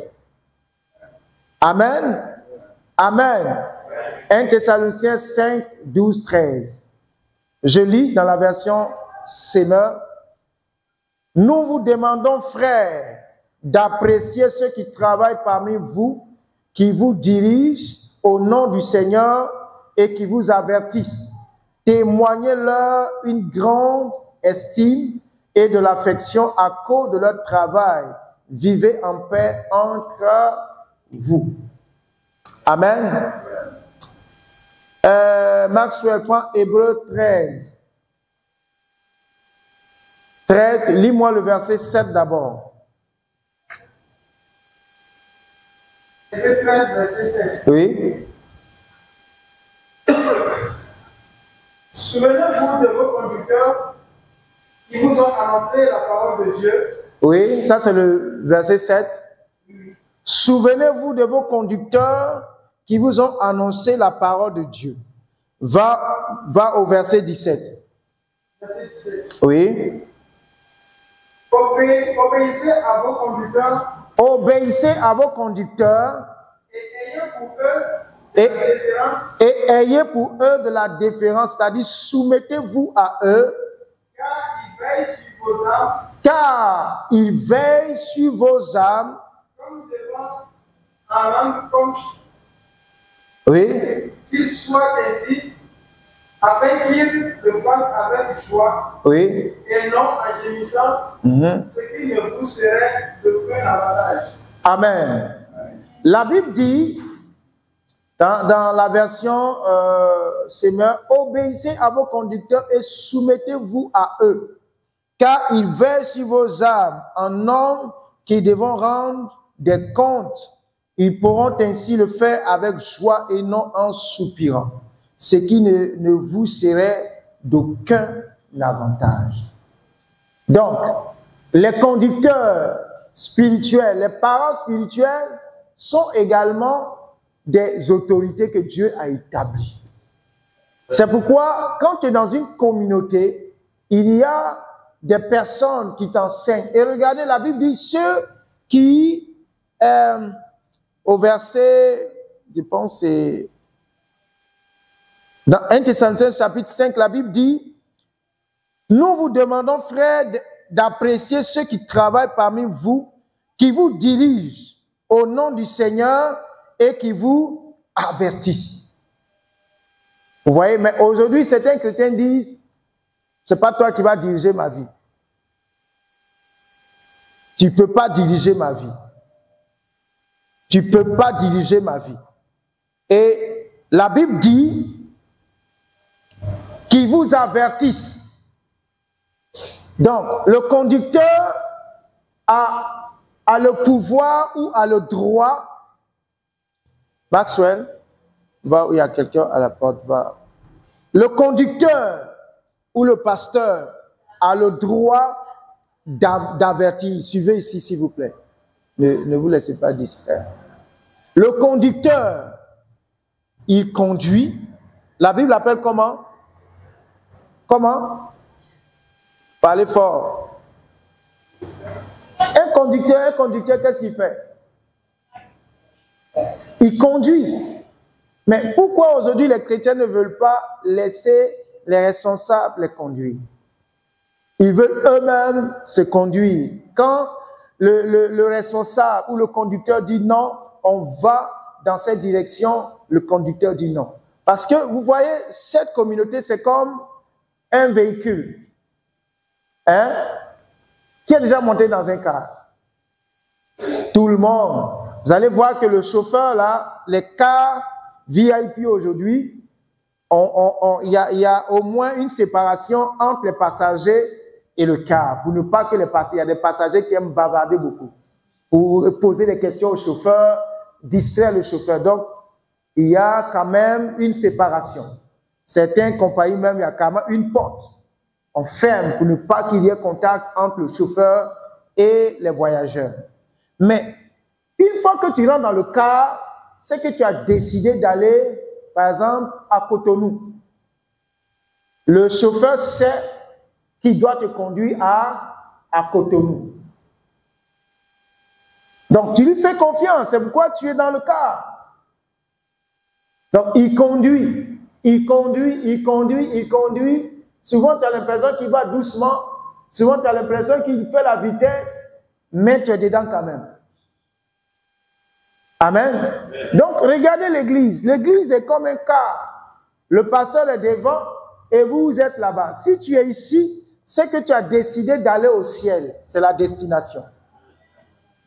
Amen. Amen. 1 Thessaloniciens 5, 12, 13. Je lis dans la version Semeur. Nous vous demandons, frères, d'apprécier ceux qui travaillent parmi vous, qui vous dirigent au nom du Seigneur et qui vous avertissent. Témoignez-leur une grande estime et de l'affection à cause de leur travail. Vivez en paix entre vous. Amen. Maxwell prend Hébreux 13. Lis-moi le verset 7 d'abord. Hébreux 13, verset 7. Oui. Souvenez-vous de vos conducteurs qui vous ont annoncé la parole de Dieu. Oui, ça c'est le verset 7. Souvenez-vous de vos conducteurs qui vous ont annoncé la parole de Dieu. Va au verset 17. Verset 17. Oui. Obéissez à vos conducteurs. Obéissez à vos conducteurs. Et ayez pour eux de la déférence. Et ayez pour eux de la déférence, c'est-à-dire soumettez-vous à eux. car il veille sur vos âmes. Comme nous devons en rendre compte, Oui, qu'il soit ainsi, afin qu'il le fasse avec joie oui. et non en gémissant, ce qui ne vous serait de plein avantage. Amen. La Bible dit, dans la version Semeur, obéissez à vos conducteurs et soumettez-vous à eux, car ils veillent sur vos âmes en hommes qui devront rendre des comptes. Ils pourront ainsi le faire avec joie et non en soupirant, ce qui ne vous serait d'aucun avantage. Donc, les conducteurs spirituels, les parents spirituels sont également des autorités que Dieu a établies. C'est pourquoi, quand tu es dans une communauté, il y a des personnes qui t'enseignent. Et regardez, la Bible dit, ceux qui, au verset, je pense c'est dans 1 Thessaloniciens chapitre 5, la Bible dit, nous vous demandons, frères, d'apprécier ceux qui travaillent parmi vous, qui vous dirigent au nom du Seigneur et qui vous avertissent. Vous voyez, mais aujourd'hui, certains chrétiens disent, c'est pas toi qui vas diriger ma vie. Tu peux pas diriger ma vie. Tu peux pas diriger ma vie. Et la Bible dit qu'ils vous avertissent. Donc, le conducteur a le pouvoir ou a le droit. Maxwell, va où il y a quelqu'un à la porte, va. Le conducteur ou le pasteur a le droit d'avertir. Suivez ici, s'il vous plaît. Ne vous laissez pas distraire. Le conducteur, il conduit. La Bible l'appelle comment? Comment? Parlez fort. Un conducteur, qu'est-ce qu'il fait? Il conduit. Mais pourquoi aujourd'hui les chrétiens ne veulent pas laisser les responsables les conduire? Ils veulent eux-mêmes se conduire. Quand le responsable ou le conducteur dit non, on va dans cette direction, le conducteur dit non. Parce que vous voyez, cette communauté, c'est comme un véhicule. Hein? Qui a déjà monté dans un car? Tout le monde. Vous allez voir que le chauffeur, là, les cars VIP aujourd'hui, il y a au moins une séparation entre les passagers et le car. Pour ne pas que les passagers, il y a des passagers qui aiment bavarder beaucoup. Pour poser des questions au chauffeur, distraire le chauffeur. Donc, il y a quand même une séparation. Certaines compagnies même, il y a quand même une porte. On ferme pour ne pas qu'il y ait contact entre le chauffeur et les voyageurs. Mais, une fois que tu rentres dans le car, c'est que tu as décidé d'aller, par exemple, à Cotonou. Le chauffeur sait qu'il doit te conduire à Cotonou. Donc, tu lui fais confiance. C'est pourquoi tu es dans le car. Donc, il conduit. Souvent, tu as l'impression qu'il va doucement. Souvent, tu as l'impression qu'il fait la vitesse, mais tu es dedans quand même. Amen. Donc, regardez l'église. L'église est comme un car. Le pasteur est devant et vous êtes là-bas. Si tu es ici, c'est que tu as décidé d'aller au ciel. C'est la destination.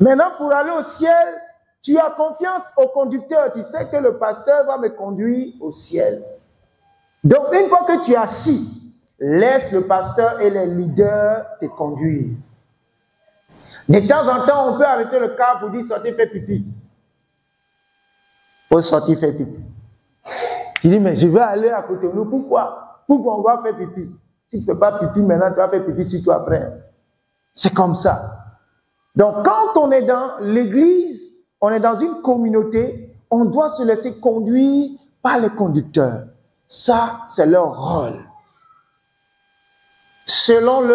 Maintenant, pour aller au ciel, tu as confiance au conducteur. Tu sais que le pasteur va me conduire au ciel. Donc, une fois que tu es assis, laisse le pasteur et les leaders te conduire. De temps en temps, on peut arrêter le car pour dire sortez, fais pipi. Faut sortir, faire pipi. Tu dis, mais je vais aller à côté de nous. Pourquoi? Pourquoi on va faire pipi? Si tu ne fais pas pipi maintenant, tu vas faire pipi sur toi après. C'est comme ça. Donc, quand on est dans l'église, on est dans une communauté, on doit se laisser conduire par les conducteurs. Ça, c'est leur rôle. Selon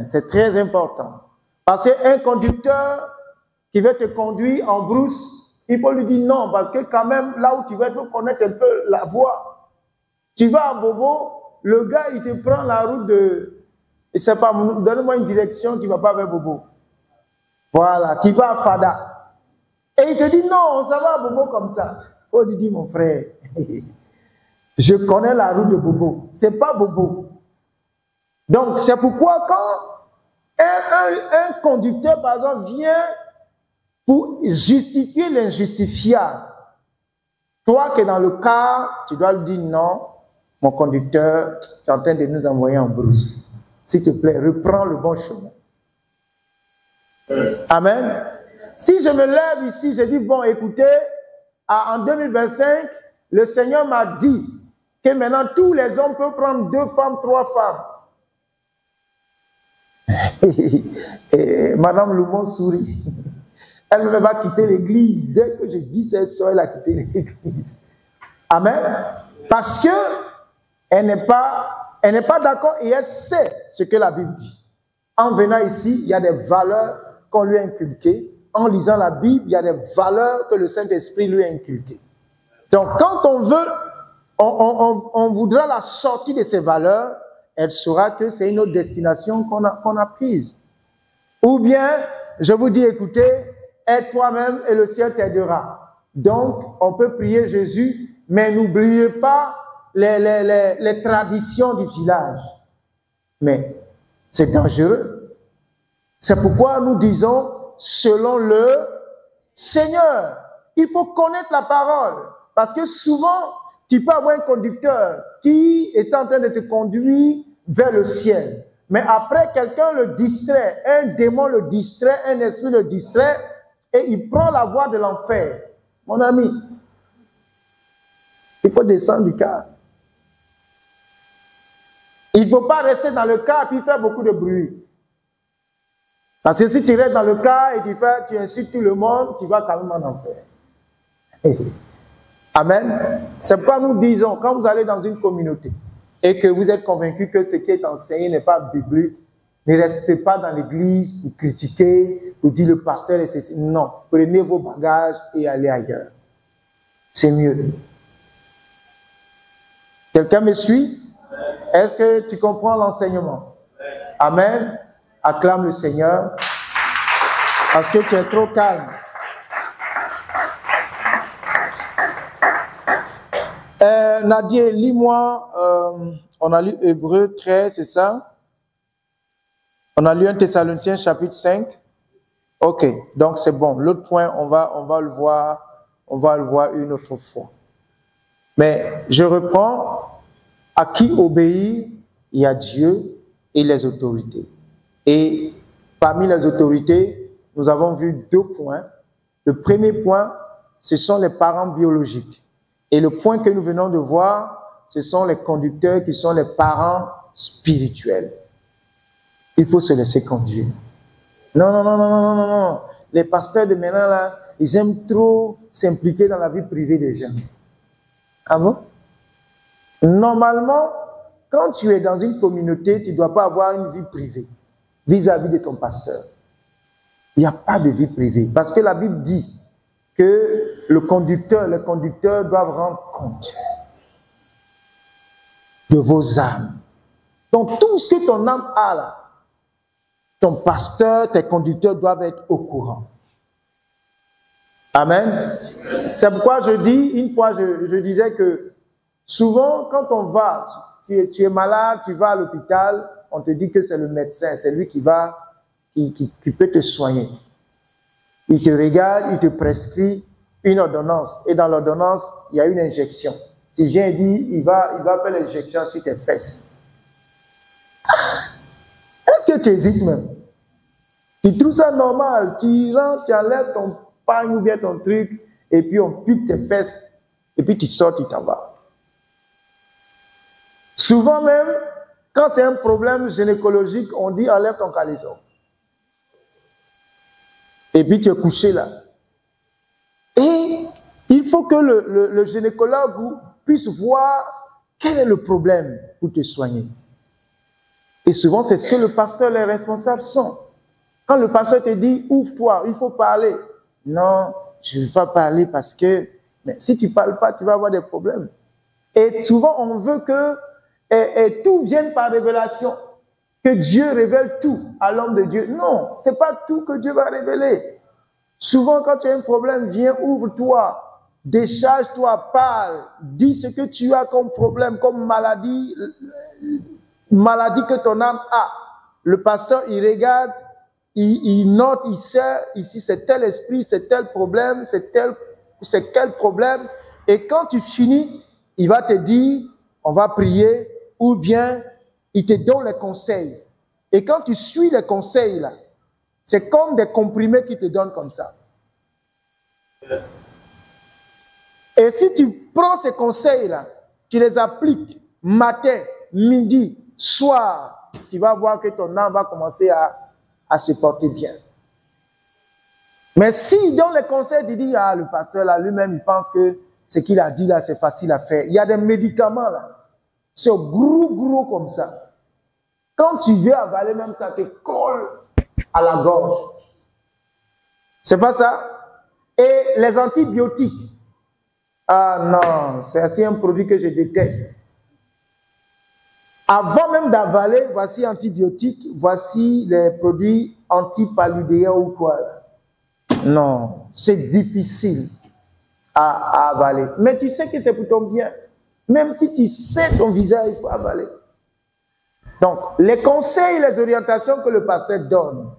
c'est très important. Parce qu'un conducteur qui veut te conduire en brousse, il faut lui dire non, parce que quand même, là où tu vas, il faut connaître un peu la voie. Tu vas à Bobo, le gars, il te prend la route Et c'est pas, donne-moi une direction qui ne va pas vers Bobo. Voilà, qui va à Fada. Et il te dit, non, ça va à Bobo comme ça. Oh, il dit, mon frère, je connais la route de Bobo. C'est pas Bobo. Donc, c'est pourquoi quand un conducteur, par exemple, vient pour justifier l'injustifiable, toi qui es dans le car, tu dois lui dire, non, mon conducteur, tu es en train de nous envoyer en brousse. S'il te plaît, reprends le bon chemin. Amen. Si je me lève ici, je dis, bon, écoutez, en 2025, le Seigneur m'a dit que maintenant tous les hommes peuvent prendre 2 femmes, 3 femmes. Et Madame Loumon sourit. Elle ne va pas quitter l'église. Dès que je dis cette soeur, elle a quitté l'église. Amen. Parce que elle n'est pas d'accord et elle sait ce que la Bible dit. En venant ici, il y a des valeurs qu'on lui a inculquées. En lisant la Bible, il y a des valeurs que le Saint-Esprit lui a inculquées. Donc, quand on veut, on voudra la sortie de ces valeurs, elle saura que c'est une autre destination qu'on a prise. Ou bien, je vous dis, écoutez, aide toi-même et le ciel t'aidera. Donc, on peut prier Jésus, mais n'oubliez pas les traditions du village. Mais c'est dangereux. C'est pourquoi nous disons, selon le Seigneur, il faut connaître la parole. Parce que souvent, tu peux avoir un conducteur qui est en train de te conduire vers le ciel. Mais après, quelqu'un le distrait, un démon le distrait, un esprit le distrait, et il prend la voie de l'enfer. Mon ami, il faut descendre du car. Il ne faut pas rester dans le car et faire beaucoup de bruit. Parce que si tu restes dans le car et tu incites tout le monde, tu vas quand même en enfer. Amen. C'est pourquoi nous disons, quand vous allez dans une communauté et que vous êtes convaincu que ce qui est enseigné n'est pas biblique, ne restez pas dans l'église pour critiquer, pour dire le pasteur est ceci. Non, prenez vos bagages et allez ailleurs. C'est mieux. Quelqu'un me suit? Est-ce que tu comprends l'enseignement? Amen. Acclame le Seigneur parce que tu es trop calme. Nadia, lis-moi, on a lu Hébreux 13, c'est ça? On a lu 1 Thessaloniciens chapitre 5. Ok, donc c'est bon. L'autre point, on va le voir une autre fois. Mais je reprends. À qui obéir? Il y a Dieu et les autorités. Et parmi les autorités, nous avons vu 2 points. Le premier point, ce sont les parents biologiques. Et le point que nous venons de voir, ce sont les conducteurs qui sont les parents spirituels. Il faut se laisser conduire. Non. Les pasteurs de maintenant, là, ils aiment trop s'impliquer dans la vie privée des gens. Ah bon? Normalement, quand tu es dans une communauté, tu ne dois pas avoir une vie privée vis-à-vis de ton pasteur. Il n'y a pas de vie privée. Parce que la Bible dit que les conducteurs doivent rendre compte de vos âmes. Donc, tout ce que ton âme a là, ton pasteur, tes conducteurs doivent être au courant. Amen. C'est pourquoi je dis, une fois je disais que souvent, quand on va, tu es malade, tu vas à l'hôpital, on te dit que c'est le médecin, c'est lui qui peut te soigner. Il te regarde, il te prescrit une ordonnance. Et dans l'ordonnance, il y a une injection. Tu viens et dis, il va faire l'injection sur tes fesses. Est-ce que tu hésites même? Tu trouves ça normal? Tu rentres, tu enlèves ton pagne ou bien ton truc, et puis on pique tes fesses, et puis tu sors, tu t'en vas. Souvent même, quand c'est un problème gynécologique, on dit enlève ton caleçon. Et puis tu es couché là. Et il faut que le gynécologue puisse voir quel est le problème pour te soigner. Et souvent, c'est ce que le pasteur, les responsables sont. Quand le pasteur te dit, ouvre-toi, il faut parler. Non, je ne vais pas parler parce que, mais si tu ne parles pas, tu vas avoir des problèmes. Et souvent, on veut que tout vienne par révélation. que Dieu révèle tout à l'homme de Dieu. Non, ce n'est pas tout que Dieu va révéler. Souvent, quand tu as un problème, viens, ouvre-toi, décharge-toi, parle, dis ce que tu as comme problème, comme maladie que ton âme a. Le pasteur, il regarde, il note, il sait, ici c'est tel esprit, c'est tel problème, c'est quel problème. Et quand tu finis, il va te dire, on va prier, ou bien il te donne les conseils. Et quand tu suis les conseils là, c'est comme des comprimés qui te donnent comme ça. Et si tu prends ces conseils là, tu les appliques matin, midi, soir, tu vas voir que ton âme va commencer à se porter bien. Mais s'il donne les conseils, tu dis, ah, le pasteur là, lui-même, il pense que ce qu'il a dit là, c'est facile à faire. Il y a des médicaments là, c'est gros comme ça. Quand tu veux avaler, même ça te colle à la gorge. C'est pas ça? Et les antibiotiques. Ah non, c'est aussi un produit que je déteste. Avant même d'avaler, voici antibiotiques, voici les produits antipaludéens ou quoi. Non, c'est difficile à avaler. Mais tu sais que c'est pour ton bien. Même si tu sais ton visage, il faut avaler. Donc, les conseils, les orientations que le pasteur donne,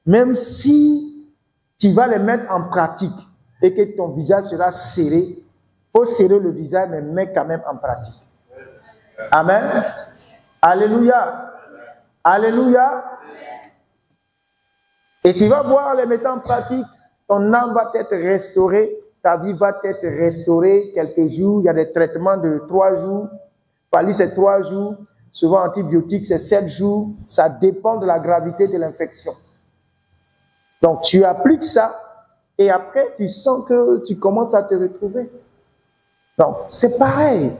même si tu vas les mettre en pratique et que ton visage sera serré, il faut serrer le visage, mais mettre quand même en pratique. Amen. Alléluia. Alléluia. Et tu vas voir les mettre en pratique, ton âme va être restaurée, ta vie va être restaurée quelques jours. Il y a des traitements de 3 jours. Palu, c'est 3 jours. Souvent, antibiotiques, c'est 7 jours. Ça dépend de la gravité de l'infection. Donc, tu appliques ça et après, tu sens que tu commences à te retrouver. Donc, c'est pareil.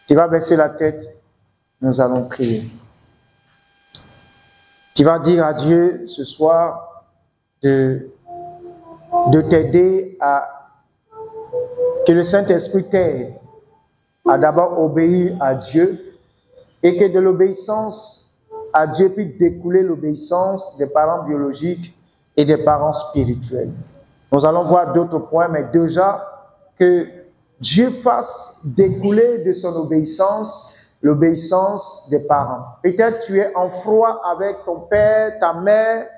Tu vas baisser la tête. Nous allons prier. Tu vas dire à Dieu ce soir de t'aider à que le Saint-Esprit t'aide à d'abord obéir à Dieu et que de l'obéissance à Dieu puisse découler l'obéissance des parents biologiques et des parents spirituels. Nous allons voir d'autres points, mais déjà que Dieu fasse découler de son obéissance l'obéissance des parents. Peut-être tu es en froid avec ton père, ta mère.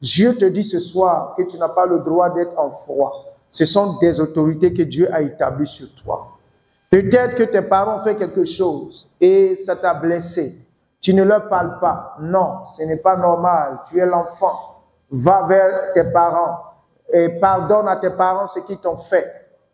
Dieu te dit ce soir que tu n'as pas le droit d'être en froid. Ce sont des autorités que Dieu a établies sur toi. Peut-être que tes parents ont fait quelque chose et ça t'a blessé. Tu ne leur parles pas. Non, ce n'est pas normal. Tu es l'enfant. Va vers tes parents et pardonne à tes parents ce qu'ils t'ont fait.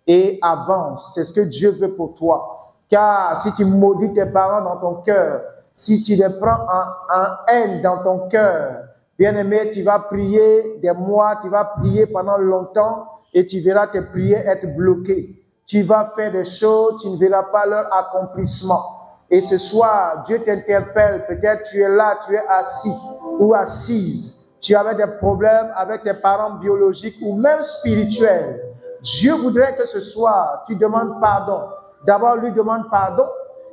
Et avance. C'est ce que Dieu veut pour toi. Car si tu maudis tes parents dans ton cœur, si tu les prends en haine dans ton cœur, bien-aimé, tu vas prier des mois, tu vas prier pendant longtemps et tu verras tes prières être bloquées. Tu vas faire des choses, tu ne verras pas leur accomplissement. Et ce soir, Dieu t'interpelle. Peut-être tu es là, tu es assis ou assise. Tu avais des problèmes avec tes parents biologiques ou même spirituels. Dieu voudrait que ce soir, tu demandes pardon. D'abord, lui demande pardon.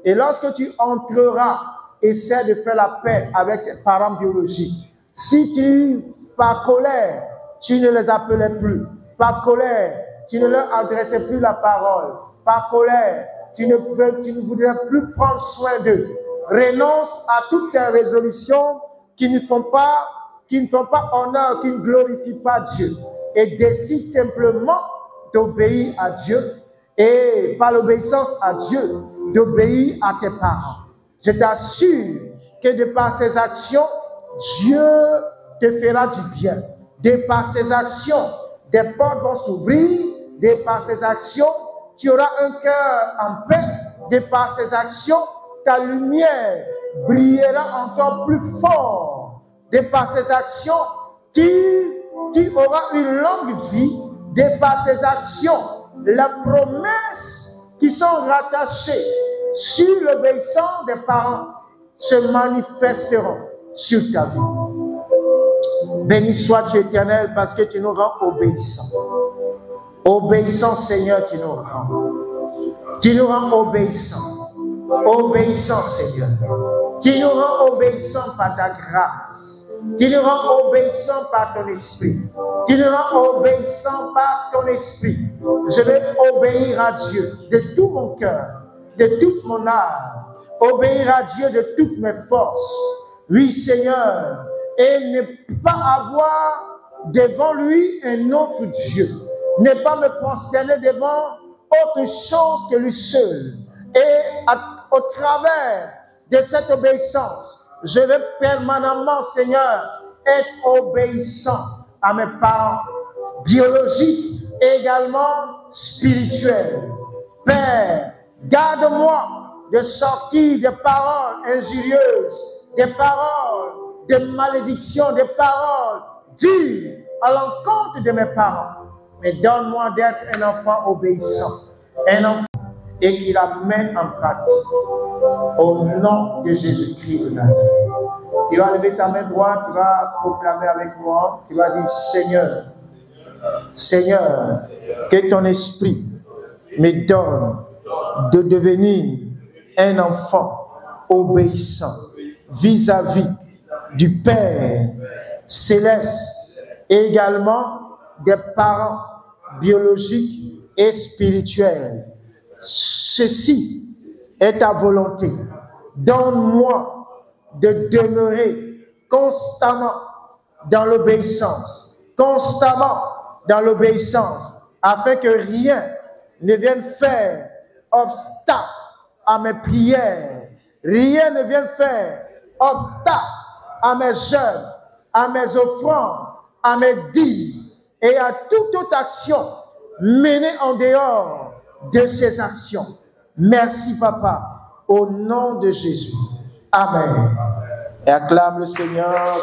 Et lorsque tu entreras, essaie de faire la paix avec ses parents biologiques. Si tu, par colère, tu ne les appelais plus. Par colère, tu ne leur adressais plus la parole. Par colère, tu ne voudrais plus prendre soin d'eux. Renonce à toutes ces résolutions qui ne font pas honneur, qui ne glorifient pas Dieu. Et décide simplement d'obéir à Dieu et par l'obéissance à Dieu, d'obéir à tes parents. Je t'assure que de par ces actions, Dieu te fera du bien. De par ces actions, des portes vont s'ouvrir. De par ces actions, tu auras un cœur en paix. De par ces actions, ta lumière brillera encore plus fort. De par ces actions, tu auras une longue vie. De par ces actions, la promesse qui sont rattachées sur l'obéissance des parents se manifesteront sur ta vie. Béni sois-tu, Éternel, parce que tu nous rends obéissants. Obéissants, Seigneur, tu nous rends. Tu nous rends obéissants. obéissants, Seigneur. Tu nous rends obéissants par ta grâce. Tu nous rends obéissants par ton esprit. Tu nous rends obéissants par ton esprit. Je vais obéir à Dieu de tout mon cœur, de toute mon âme. Obéir à Dieu de toutes mes forces. Oui, Seigneur. Et ne pas avoir devant lui un autre Dieu. Ne pas me prosterner devant autre chose que lui seul. Et au travers de cette obéissance, je vais permanemment, Seigneur, être obéissant à mes parents biologiques et également spirituels. Père, garde-moi de sortir des paroles injurieuses, des paroles de malédiction, des paroles dures à l'encontre de mes parents. Mais donne-moi d'être un enfant obéissant, un enfant et qui la mène en pratique. Au nom de Jésus-Christ de Nazareth. Tu vas lever ta main droite, tu vas proclamer avec moi, tu vas dire Seigneur, Seigneur, que ton esprit me donne de devenir un enfant obéissant vis-à-vis du Père céleste et également des parents biologiques et spirituels. Ceci est ta volonté. Donne-moi de demeurer constamment dans l'obéissance, afin que rien ne vienne faire obstacle à mes prières, rien ne vienne faire obstacle à mes jeûnes, à mes offrandes, à mes dîmes et à toute autre action menée en dehors de ces actions. Merci, Papa, au nom de Jésus. Amen. Et acclame le Seigneur.